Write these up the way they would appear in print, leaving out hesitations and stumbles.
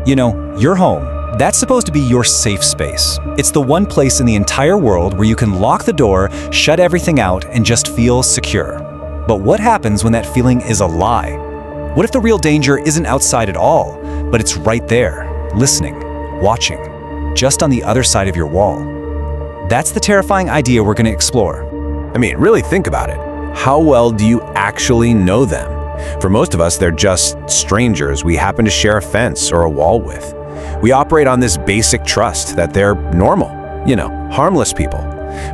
You know, your home, that's supposed to be your safe space. It's the one place in the entire world where you can lock the door, shut everything out, and just feel secure. But what happens when that feeling is a lie? What if the real danger isn't outside at all, but it's right there, listening, watching, just on the other side of your wall? That's the terrifying idea we're going to explore. I mean, really think about it. How well do you actually know them? For most of us, they're just strangers we happen to share a fence or a wall with. We operate on this basic trust that they're normal, harmless people.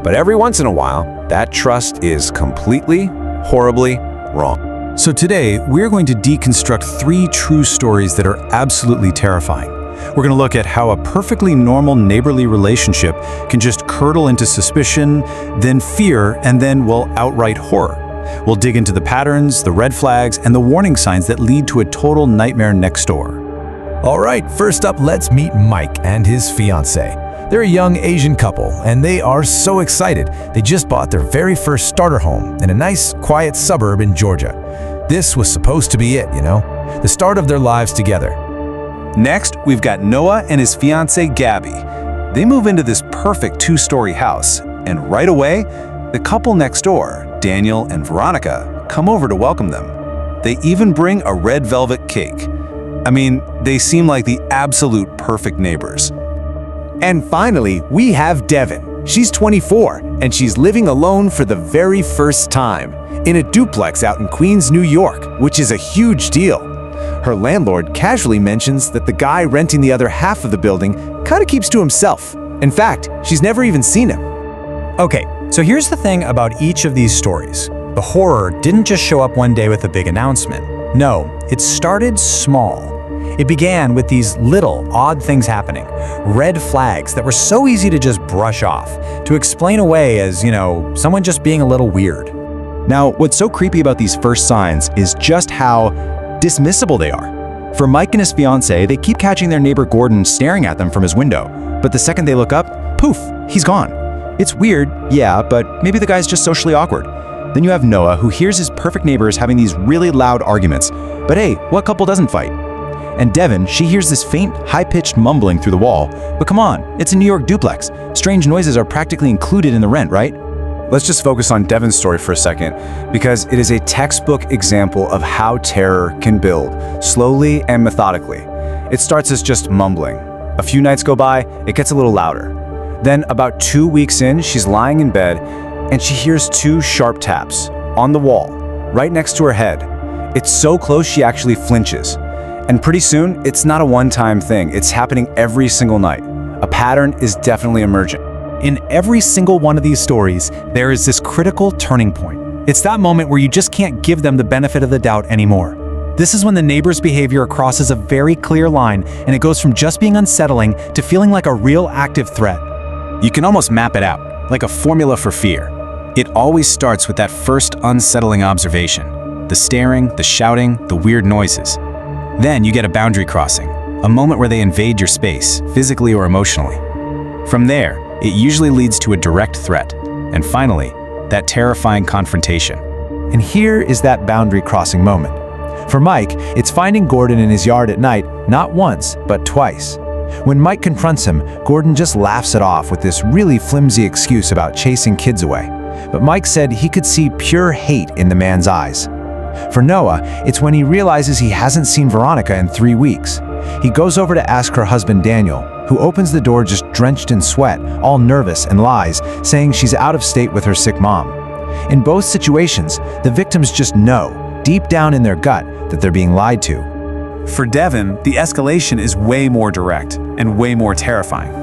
But every once in a while, that trust is completely, horribly wrong. So today, we're going to deconstruct 3 true stories that are absolutely terrifying. We're going to look at how a perfectly normal neighborly relationship can just curdle into suspicion, then fear, and then, well, outright horror. We'll dig into the patterns, the red flags, and the warning signs that lead to a total nightmare next door. All right, first up, let's meet Mike and his fiancée. They're a young Asian couple, and they are so excited. They just bought their very first starter home in a nice, quiet suburb in Georgia. This was supposed to be it, the start of their lives together. Next, we've got Noah and his fiancée, Gabby. They move into this perfect 2-story house, and right away, the couple next door, Daniel and Veronica, come over to welcome them. They even bring a red velvet cake. I mean, they seem like the absolute perfect neighbors. And finally, we have Devin. She's 24, and she's living alone for the very first time, in a duplex out in Queens, New York, which is a huge deal. Her landlord casually mentions that the guy renting the other half of the building kind of keeps to himself. In fact, she's never even seen him. Okay, so here's the thing about each of these stories. The horror didn't just show up one day with a big announcement. No, it started small. It began with these little, odd things happening, red flags that were so easy to just brush off, to explain away as, someone just being a little weird. Now, what's so creepy about these first signs is just how dismissible they are. For Mike and his fiancée, they keep catching their neighbor Gordon staring at them from his window, but the second they look up, poof, he's gone. It's weird, yeah, but maybe the guy's just socially awkward. Then you have Noah, who hears his perfect neighbors having these really loud arguments. But hey, what couple doesn't fight? And Devin, she hears this faint, high-pitched mumbling through the wall. But come on, it's a New York duplex. Strange noises are practically included in the rent, right? Let's just focus on Devin's story for a second, because it is a textbook example of how terror can build, slowly and methodically. It starts as just mumbling. A few nights go by, it gets a little louder. Then, about 2 weeks in, she's lying in bed, and she hears 2 sharp taps on the wall, right next to her head. It's so close she actually flinches. And pretty soon, it's not a one-time thing. It's happening every single night. A pattern is definitely emerging. In every single one of these stories, there is this critical turning point. It's that moment where you just can't give them the benefit of the doubt anymore. This is when the neighbor's behavior crosses a very clear line, and it goes from just being unsettling to feeling like a real active threat. You can almost map it out, like a formula for fear. It always starts with that first unsettling observation. The staring, the shouting, the weird noises. Then you get a boundary crossing, a moment where they invade your space, physically or emotionally. From there, it usually leads to a direct threat, and finally, that terrifying confrontation. And here is that boundary crossing moment. For Mike, it's finding Gordon in his yard at night, not once, but twice. When Mike confronts him, Gordon just laughs it off with this really flimsy excuse about chasing kids away. But Mike said he could see pure hate in the man's eyes. For Noah, it's when he realizes he hasn't seen Veronica in 3 weeks. He goes over to ask her husband Daniel, who opens the door just drenched in sweat, all nervous, and lies, saying she's out of state with her sick mom. In both situations, the victims just know, deep down in their gut, that they're being lied to. For Devin, the escalation is way more direct and way more terrifying.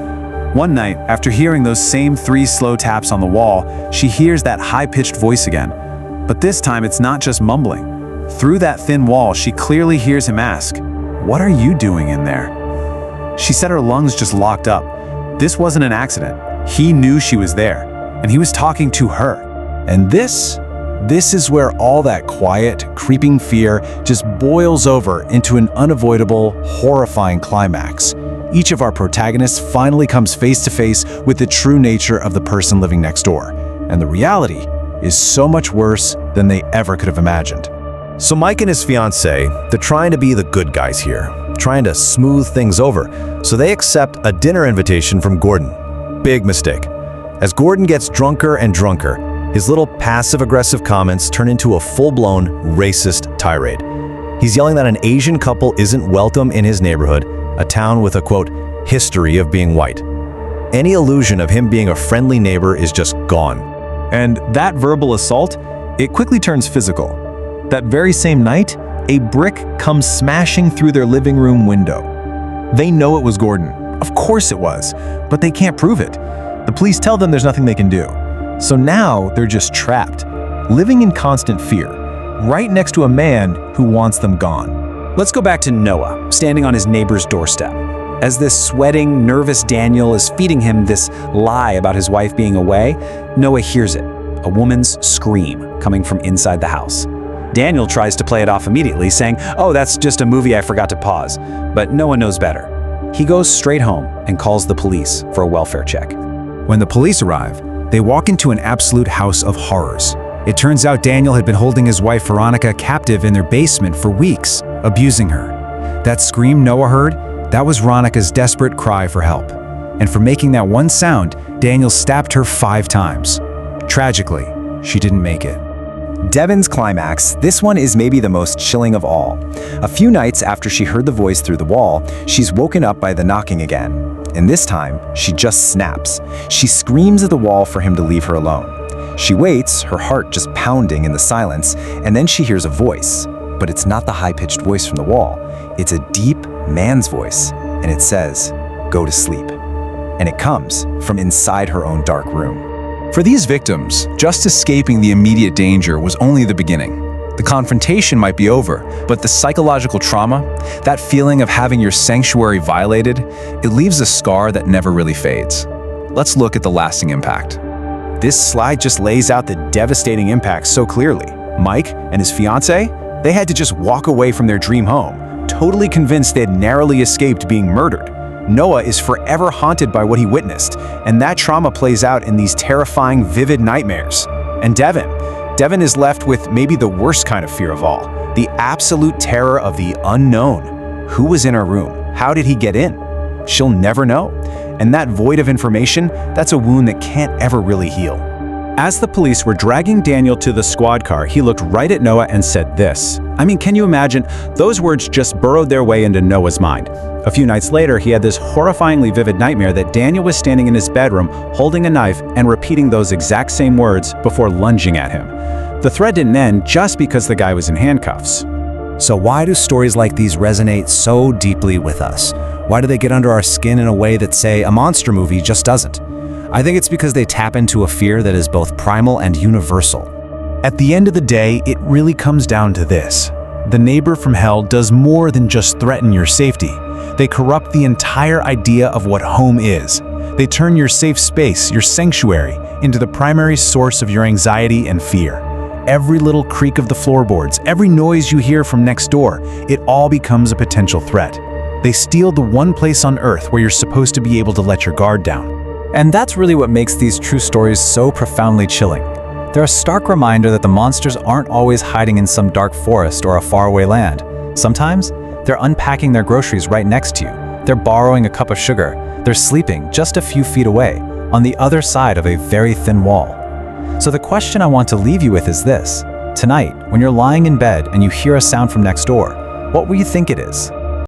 One night, after hearing those same 3 slow taps on the wall, she hears that high-pitched voice again. But this time, it's not just mumbling. Through that thin wall, she clearly hears him ask, "What are you doing in there?" She said her lungs just locked up. This wasn't an accident. He knew she was there, and he was talking to her. And this is where all that quiet, creeping fear just boils over into an unavoidable, horrifying climax. Each of our protagonists finally comes face to face with the true nature of the person living next door. And the reality is so much worse than they ever could have imagined. So Mike and his fiancée, they're trying to be the good guys here. trying to smooth things over, so they accept a dinner invitation from Gordon. Big mistake. As Gordon gets drunker and drunker, his little passive-aggressive comments turn into a full-blown racist tirade. He's yelling that an Asian couple isn't welcome in his neighborhood, a town with a, quote, history of being white. Any illusion of him being a friendly neighbor is just gone. And that verbal assault, it quickly turns physical. That very same night, a brick comes smashing through their living room window. They know it was Gordon. Of course it was, but they can't prove it. The police tell them there's nothing they can do. So now they're just trapped, living in constant fear, right next to a man who wants them gone. Let's go back to Noah, standing on his neighbor's doorstep. As this sweating, nervous Daniel is feeding him this lie about his wife being away, Noah hears it, a woman's scream coming from inside the house. Daniel tries to play it off immediately, saying, "Oh, that's just a movie I forgot to pause." But Noah knows better. He goes straight home and calls the police for a welfare check. When the police arrive, they walk into an absolute house of horrors. It turns out Daniel had been holding his wife Veronica captive in their basement for weeks, abusing her. That scream Noah heard, that was Veronica's desperate cry for help. And for making that one sound, Daniel stabbed her 5 times. Tragically, she didn't make it. Devon's climax, this one is maybe the most chilling of all. A few nights after she heard the voice through the wall, she's woken up by the knocking again. And this time, she just snaps. She screams at the wall for him to leave her alone. She waits, her heart just pounding in the silence, and then she hears a voice. But it's not the high-pitched voice from the wall. It's a deep man's voice, and it says, "Go to sleep." And it comes from inside her own dark room. For these victims, just escaping the immediate danger was only the beginning. The confrontation might be over, but the psychological trauma, that feeling of having your sanctuary violated, it leaves a scar that never really fades. Let's look at the lasting impact. This slide just lays out the devastating impact so clearly. Mike and his fiancée, they had to just walk away from their dream home, totally convinced they'd narrowly escaped being murdered. Noah is forever haunted by what he witnessed, and that trauma plays out in these terrifying, vivid nightmares. And Devon is left with maybe the worst kind of fear of all, the absolute terror of the unknown. Who was in her room? How did he get in? She'll never know. And that void of information, that's a wound that can't ever really heal. As the police were dragging Daniel to the squad car, he looked right at Noah and said this. I mean, can you imagine? Those words just burrowed their way into Noah's mind. A few nights later, he had this horrifyingly vivid nightmare that Daniel was standing in his bedroom, holding a knife and repeating those exact same words before lunging at him. The threat didn't end just because the guy was in handcuffs. So why do stories like these resonate so deeply with us? Why do they get under our skin in a way that, say, a monster movie just doesn't? I think it's because they tap into a fear that is both primal and universal. At the end of the day, it really comes down to this. The neighbor from hell does more than just threaten your safety. They corrupt the entire idea of what home is. They turn your safe space, your sanctuary, into the primary source of your anxiety and fear. Every little creak of the floorboards, every noise you hear from next door, it all becomes a potential threat. They steal the one place on earth where you're supposed to be able to let your guard down. And that's really what makes these true stories so profoundly chilling. They're a stark reminder that the monsters aren't always hiding in some dark forest or a faraway land. Sometimes, they're unpacking their groceries right next to you. They're borrowing a cup of sugar. They're sleeping just a few feet away, on the other side of a very thin wall. So the question I want to leave you with is this. Tonight, when you're lying in bed and you hear a sound from next door, what will you think it is?